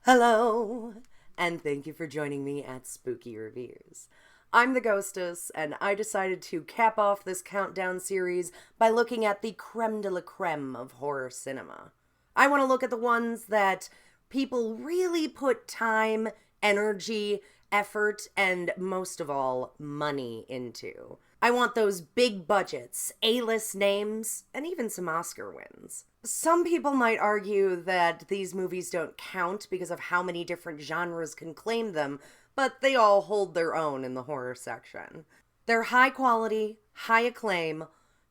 Hello, and thank you for joining me at Spooky Reviews. I'm the Ghostess, and I decided to cap off this countdown series by looking at the creme de la creme of horror cinema. I want to look at the ones that people really put time, energy, effort, and most of all, money into. I want those big budgets, A-list names, and even some Oscar wins. Some people might argue that these movies don't count because of how many different genres can claim them, but they all hold their own in the horror section. They're high quality, high acclaim,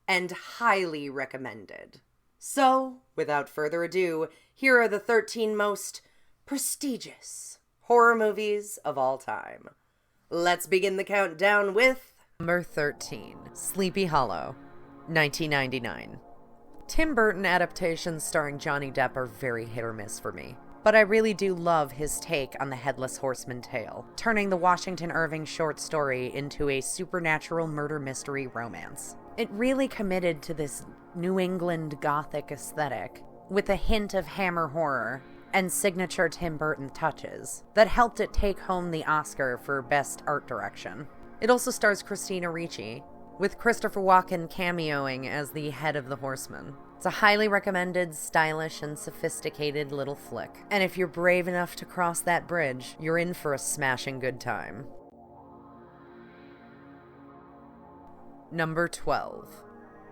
and highly recommended. So, without further ado, here are the 13 most prestigious horror movies of all time. Let's begin the countdown with Number 13, Sleepy Hollow, 1999. Tim Burton adaptations starring Johnny Depp are very hit or miss for me, but I really do love his take on the Headless Horseman tale, turning the Washington Irving short story into a supernatural murder mystery romance. It really committed to this New England Gothic aesthetic, with a hint of Hammer horror and signature Tim Burton touches, that helped it take home the Oscar for Best Art Direction. It also stars Christina Ricci, with Christopher Walken cameoing as the head of the Horsemen. It's a highly recommended, stylish, and sophisticated little flick. And if you're brave enough to cross that bridge, you're in for a smashing good time. Number 12,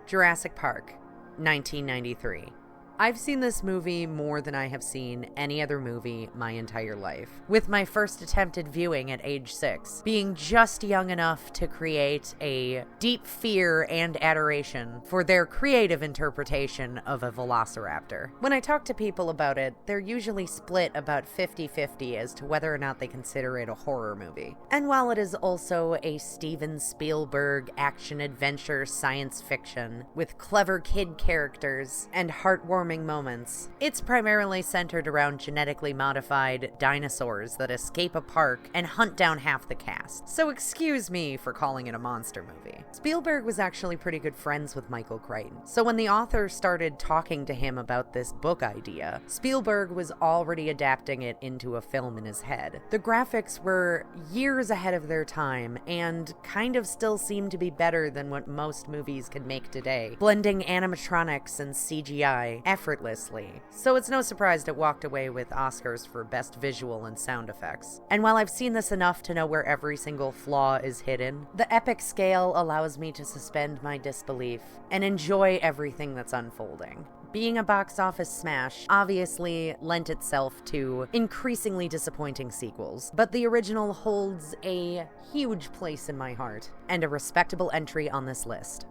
Jurassic Park, 1993. I've seen this movie more than I have seen any other movie my entire life, with my first attempted viewing at age 6, being just young enough to create a deep fear and adoration for their creative interpretation of a velociraptor. When I talk to people about it, they're usually split about 50-50 as to whether or not they consider it a horror movie. And while it is also a Steven Spielberg action-adventure science fiction with clever kid characters and heartwarming moments, it's primarily centered around genetically modified dinosaurs that escape a park and hunt down half the cast. So excuse me for calling it a monster movie. Spielberg was actually pretty good friends with Michael Crichton, so when the author started talking to him about this book idea, Spielberg was already adapting it into a film in his head. The graphics were years ahead of their time and kind of still seem to be better than what most movies can make today, blending animatronics and CGI effortlessly, so it's no surprise it walked away with Oscars for Best Visual and Sound Effects. And while I've seen this enough to know where every single flaw is hidden, the epic scale allows me to suspend my disbelief and enjoy everything that's unfolding. Being a box office smash obviously lent itself to increasingly disappointing sequels, but the original holds a huge place in my heart, and a respectable entry on this list.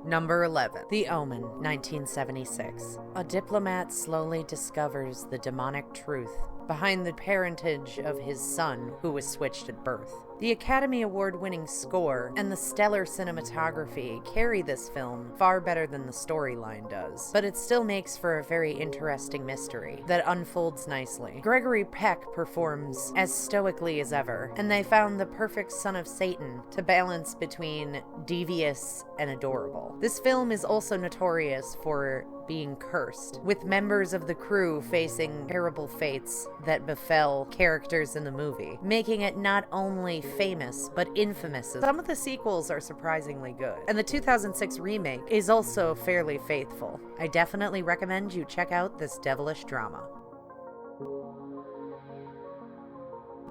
Number 11, The Omen, 1976. A diplomat slowly discovers the demonic truth behind the parentage of his son, who was switched at birth. The Academy Award-winning score and the stellar cinematography carry this film far better than the storyline does, but it still makes for a very interesting mystery that unfolds nicely. Gregory Peck performs as stoically as ever, and they found the perfect son of Satan to balance between devious and adorable. This film is also notorious for being cursed, with members of the crew facing terrible fates that befell characters in the movie, making it not only famous but infamous. Some of the sequels are surprisingly good, and the 2006 remake is also fairly faithful. I definitely recommend you check out this devilish drama.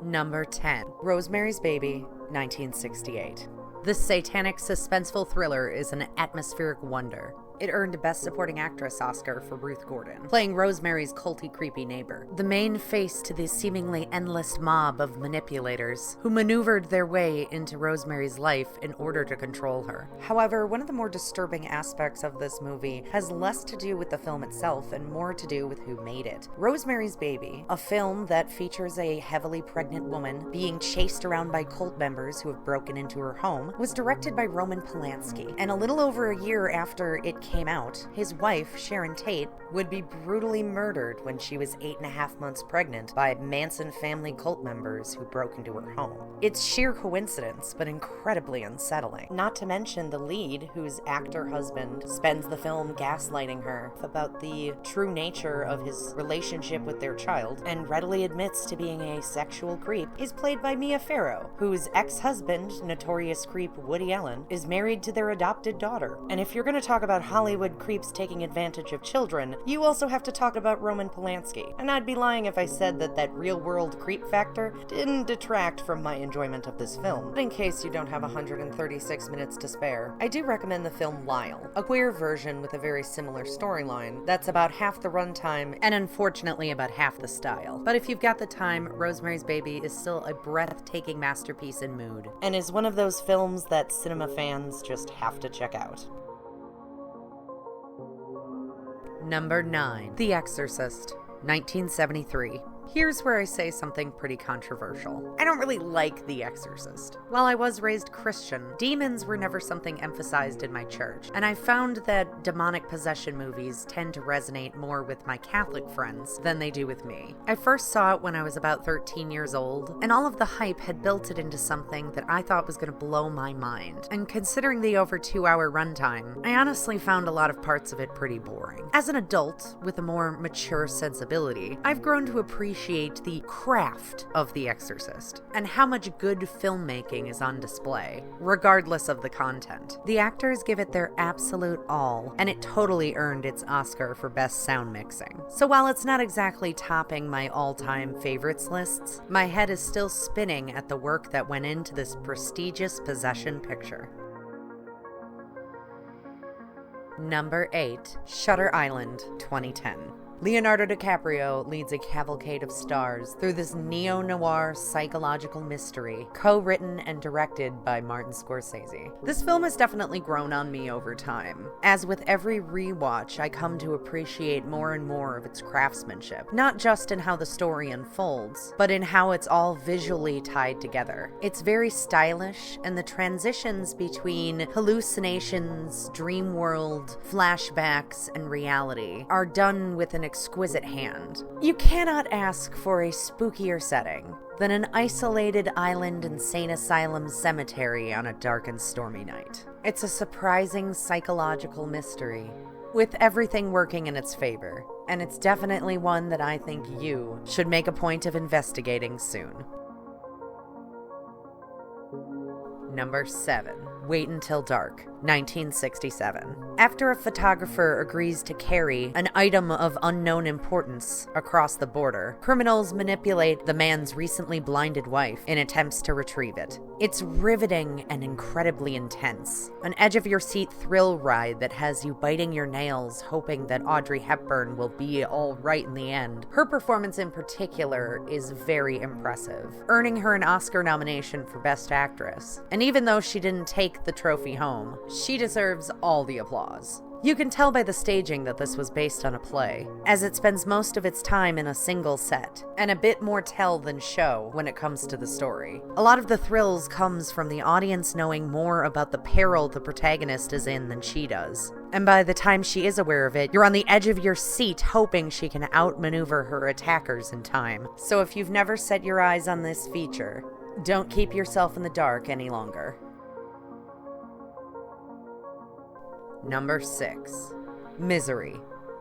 Number 10, Rosemary's Baby, 1968. This satanic, suspenseful thriller is an atmospheric wonder. It earned a Best Supporting Actress Oscar for Ruth Gordon, playing Rosemary's culty, creepy neighbor, the main face to the seemingly endless mob of manipulators who maneuvered their way into Rosemary's life in order to control her. However, one of the more disturbing aspects of this movie has less to do with the film itself and more to do with who made it. Rosemary's Baby, a film that features a heavily pregnant woman being chased around by cult members who have broken into her home, was directed by Roman Polanski, and a little over a year after it came out, his wife, Sharon Tate, would be brutally murdered when she was 8.5 months pregnant by Manson family cult members who broke into her home. It's sheer coincidence, but incredibly unsettling. Not to mention the lead, whose actor husband spends the film gaslighting her about the true nature of his relationship with their child, and readily admits to being a sexual creep, is played by Mia Farrow, whose ex-husband, notorious creep Woody Allen, is married to their adopted daughter. And if you're going to talk about Hollywood creeps taking advantage of children, you also have to talk about Roman Polanski. And I'd be lying if I said that that real-world creep factor didn't detract from my enjoyment of this film. But in case you don't have 136 minutes to spare, I do recommend the film Lyle, a queer version with a very similar storyline that's about half the runtime and unfortunately about half the style. But if you've got the time, Rosemary's Baby is still a breathtaking masterpiece in mood, and is one of those films that cinema fans just have to check out. Number 9. The Exorcist, 1973. Here's where I say something pretty controversial. I don't really like The Exorcist. While I was raised Christian, demons were never something emphasized in my church, and I found that demonic possession movies tend to resonate more with my Catholic friends than they do with me. I first saw it when I was about 13 years old, and all of the hype had built it into something that I thought was going to blow my mind. And considering the over 2-hour runtime, I honestly found a lot of parts of it pretty boring. As an adult, with a more mature sensibility, I've grown to appreciate the craft of The Exorcist and how much good filmmaking is on display, regardless of the content. The actors give it their absolute all, and it totally earned its Oscar for Best Sound Mixing. So while it's not exactly topping my all-time favorites lists, my head is still spinning at the work that went into this prestigious possession picture. Number 8. Shutter Island, 2010. Leonardo DiCaprio leads a cavalcade of stars through this neo-noir psychological mystery, co-written and directed by Martin Scorsese. This film has definitely grown on me over time. As with every rewatch, I come to appreciate more and more of its craftsmanship, not just in how the story unfolds, but in how it's all visually tied together. It's very stylish, and the transitions between hallucinations, dream world, flashbacks, and reality are done with an exquisite hand. You cannot ask for a spookier setting than an isolated island insane asylum cemetery on a dark and stormy night. It's a surprising psychological mystery, with everything working in its favor, and it's definitely one that I think you should make a point of investigating soon. Number 7. Wait Until Dark, 1967. After a photographer agrees to carry an item of unknown importance across the border, criminals manipulate the man's recently blinded wife in attempts to retrieve it. It's riveting and incredibly intense. An edge-of-your-seat thrill ride that has you biting your nails, hoping that Audrey Hepburn will be all right in the end. Her performance in particular is very impressive, earning her an Oscar nomination for Best Actress. And even though she didn't take the trophy home, she deserves all the applause. You can tell by the staging that this was based on a play, as it spends most of its time in a single set, and a bit more tell than show when it comes to the story. A lot of the thrills comes from the audience knowing more about the peril the protagonist is in than she does. And by the time she is aware of it, you're on the edge of your seat hoping she can outmaneuver her attackers in time. So if you've never set your eyes on this feature, don't keep yourself in the dark any longer. Number 6. Misery,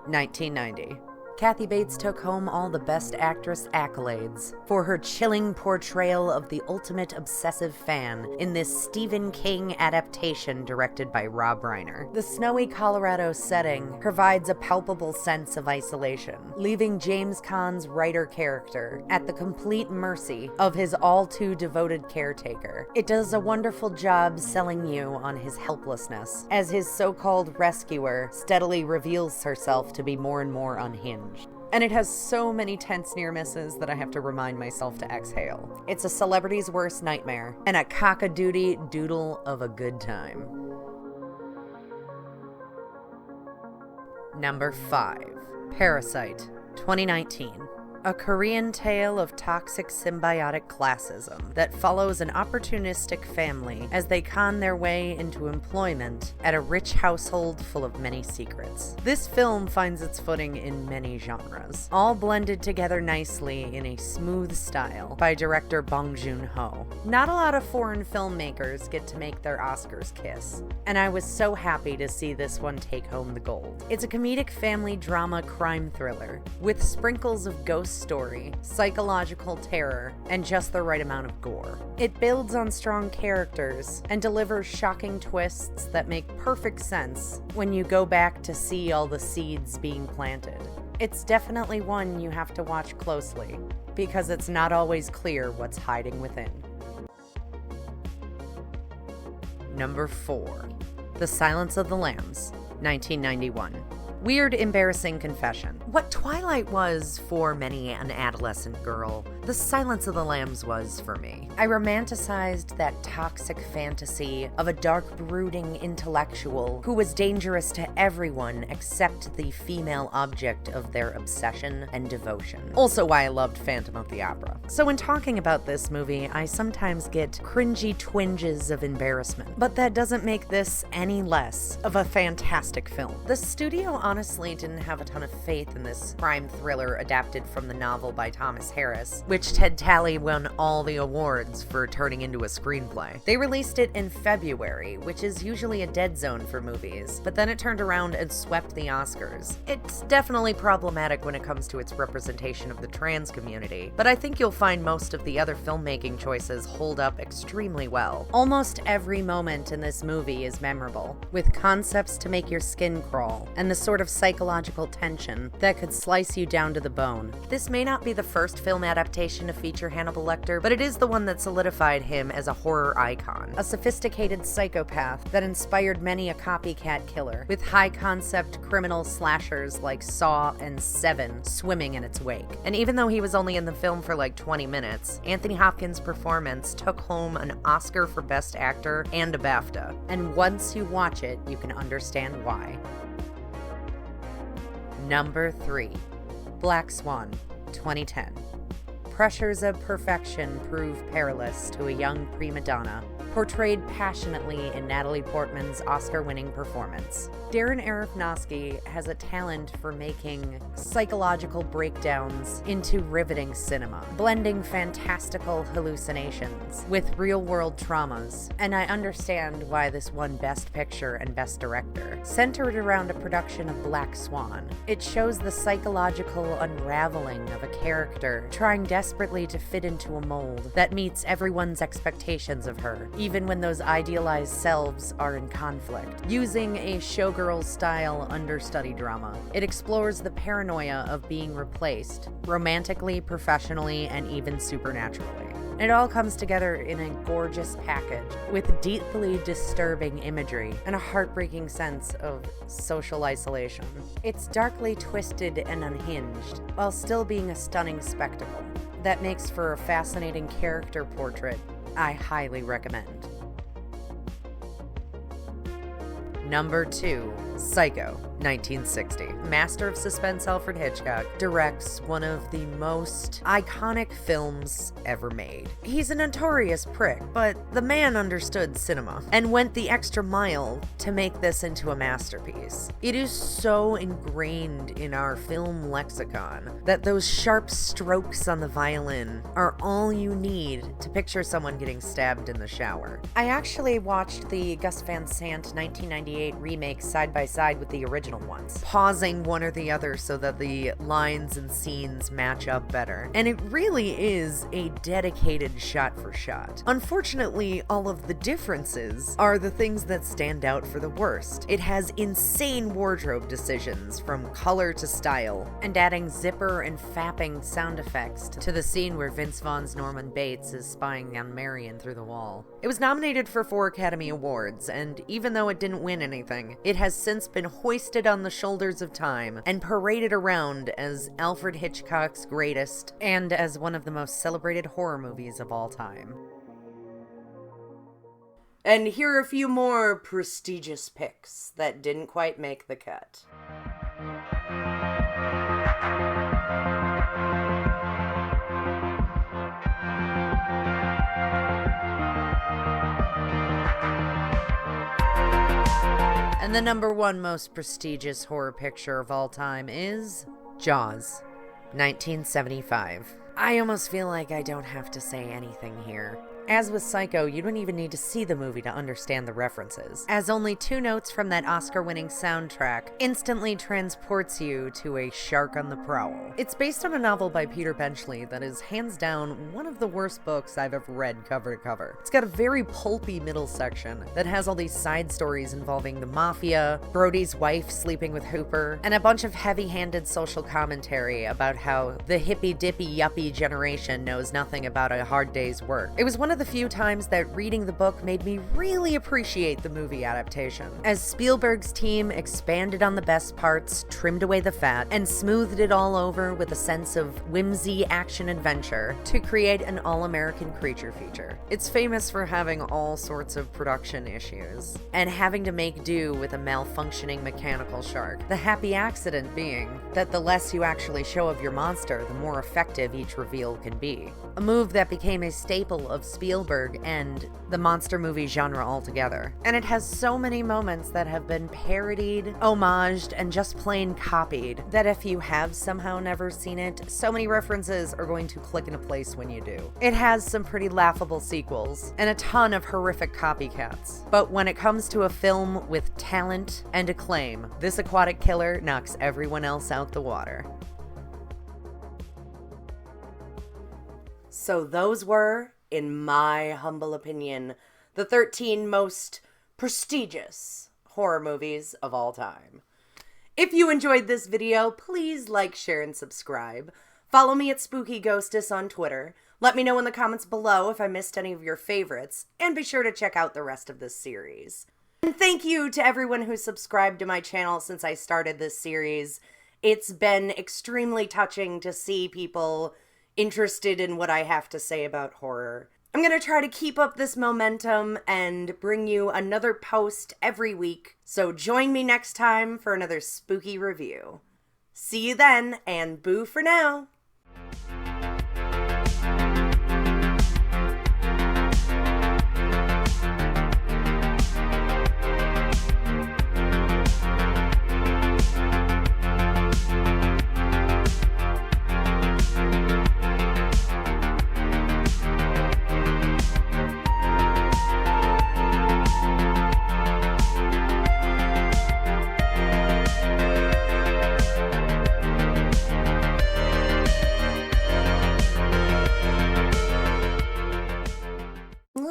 1990. Kathy Bates took home all the Best Actress accolades for her chilling portrayal of the ultimate obsessive fan in this Stephen King adaptation directed by Rob Reiner. The snowy Colorado setting provides a palpable sense of isolation, leaving James Caan's writer character at the complete mercy of his all-too-devoted caretaker. It does a wonderful job selling you on his helplessness, as his so-called rescuer steadily reveals herself to be more and more unhinged. And it has so many tense near misses that I have to remind myself to exhale. It's a celebrity's worst nightmare, and a cock-a-doodle doodle of a good time. Number 5. Parasite, 2019. A Korean tale of toxic symbiotic classism that follows an opportunistic family as they con their way into employment at a rich household full of many secrets. This film finds its footing in many genres, all blended together nicely in a smooth style by director Bong Joon-ho. Not a lot of foreign filmmakers get to make their Oscars kiss, and I was so happy to see this one take home the gold. It's a comedic family drama crime thriller with sprinkles of ghost story, psychological terror, and just the right amount of gore. It builds on strong characters and delivers shocking twists that make perfect sense when you go back to see all the seeds being planted. It's definitely one you have to watch closely, because it's not always clear what's hiding within. Number 4. The Silence of the Lambs, 1991. Weird, embarrassing confession. What Twilight was for many an adolescent girl, The Silence of the Lambs was for me. I romanticized that toxic fantasy of a dark, brooding intellectual who was dangerous to everyone except the female object of their obsession and devotion. Also why I loved Phantom of the Opera. So when talking about this movie, I sometimes get cringy twinges of embarrassment. But that doesn't make this any less of a fantastic film. The studio honestly didn't have a ton of faith in this crime thriller adapted from the novel by Thomas Harris, which Ted Talley won all the awards for turning into a screenplay. They released it in February, which is usually a dead zone for movies, but then it turned around and swept the Oscars. It's definitely problematic when it comes to its representation of the trans community, but I think you'll find most of the other filmmaking choices hold up extremely well. Almost every moment in this movie is memorable, with concepts to make your skin crawl, and the sort of psychological tension that could slice you down to the bone. This may not be the first film adaptation to feature Hannibal Lecter, but it is the one that solidified him as a horror icon. A sophisticated psychopath that inspired many a copycat killer, with high-concept criminal slashers like Saw and Seven swimming in its wake. And even though he was only in the film for like 20 minutes, Anthony Hopkins' performance took home an Oscar for Best Actor and a BAFTA. And once you watch it, you can understand why. Number 3. Black Swan, 2010. Pressures of perfection prove perilous to a young prima donna, portrayed passionately in Natalie Portman's Oscar-winning performance. Darren Aronofsky has a talent for making psychological breakdowns into riveting cinema, blending fantastical hallucinations with real-world traumas, and I understand why this won Best Picture and Best Director. Centered around a production of Black Swan, it shows the psychological unraveling of a character trying desperately to fit into a mold that meets everyone's expectations of her, even when those idealized selves are in conflict. Using a showgirl-style understudy drama, it explores the paranoia of being replaced, romantically, professionally, and even supernaturally. It all comes together in a gorgeous package, with deeply disturbing imagery and a heartbreaking sense of social isolation. It's darkly twisted and unhinged, while still being a stunning spectacle that makes for a fascinating character portrait I highly recommend. Number 2. Psycho, 1960. Master of suspense Alfred Hitchcock directs one of the most iconic films ever made. He's a notorious prick, but the man understood cinema and went the extra mile to make this into a masterpiece. It is so ingrained in our film lexicon that those sharp strokes on the violin are all you need to picture someone getting stabbed in the shower. I actually watched the Gus Van Sant 1998 remake side by side with the original ones, pausing one or the other so that the lines and scenes match up better. And it really is a dedicated shot for shot. Unfortunately, all of the differences are the things that stand out for the worst. It has insane wardrobe decisions from color to style, and adding zipper and fapping sound effects to the scene where Vince Vaughn's Norman Bates is spying on Marion through the wall. It was nominated for 4 Academy Awards, and even though it didn't win anything, it has since been hoisted on the shoulders of time and paraded around as Alfred Hitchcock's greatest and as one of the most celebrated horror movies of all time. And here are a few more prestigious picks that didn't quite make the cut. And the number one most prestigious horror picture of all time is Jaws, 1975. I almost feel like I don't have to say anything here. As with Psycho, you don't even need to see the movie to understand the references, as only 2 notes from that Oscar-winning soundtrack instantly transports you to a shark on the prowl. It's based on a novel by Peter Benchley that is hands down one of the worst books I've ever read cover to cover. It's got a very pulpy middle section that has all these side stories involving the mafia, Brody's wife sleeping with Hooper, and a bunch of heavy-handed social commentary about how the hippy-dippy yuppie generation knows nothing about a hard day's work. It was one of the few times that reading the book made me really appreciate the movie adaptation, as Spielberg's team expanded on the best parts, trimmed away the fat, and smoothed it all over with a sense of whimsy action-adventure to create an all-American creature feature. It's famous for having all sorts of production issues, and having to make do with a malfunctioning mechanical shark. The happy accident being that the less you actually show of your monster, the more effective each reveal can be. A move that became a staple of Spielberg and the monster movie genre altogether. And it has so many moments that have been parodied, homaged, and just plain copied that if you have somehow never seen it, so many references are going to click into place when you do. It has some pretty laughable sequels and a ton of horrific copycats. But when it comes to a film with talent and acclaim, this aquatic killer knocks everyone else out the water. So those were, in my humble opinion, the 13 most prestigious horror movies of all time. If you enjoyed this video, please like, share, and subscribe. Follow me at Spooky Ghostess on Twitter. Let me know in the comments below if I missed any of your favorites, and be sure to check out the rest of this series. And thank you to everyone who subscribed to my channel since I started this series. It's been extremely touching to see people interested in what I have to say about horror. I'm gonna try to keep up this momentum and bring you another post every week, so join me next time for another spooky review. See you then, and boo for now!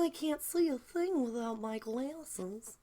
I can't see a thing without my glasses.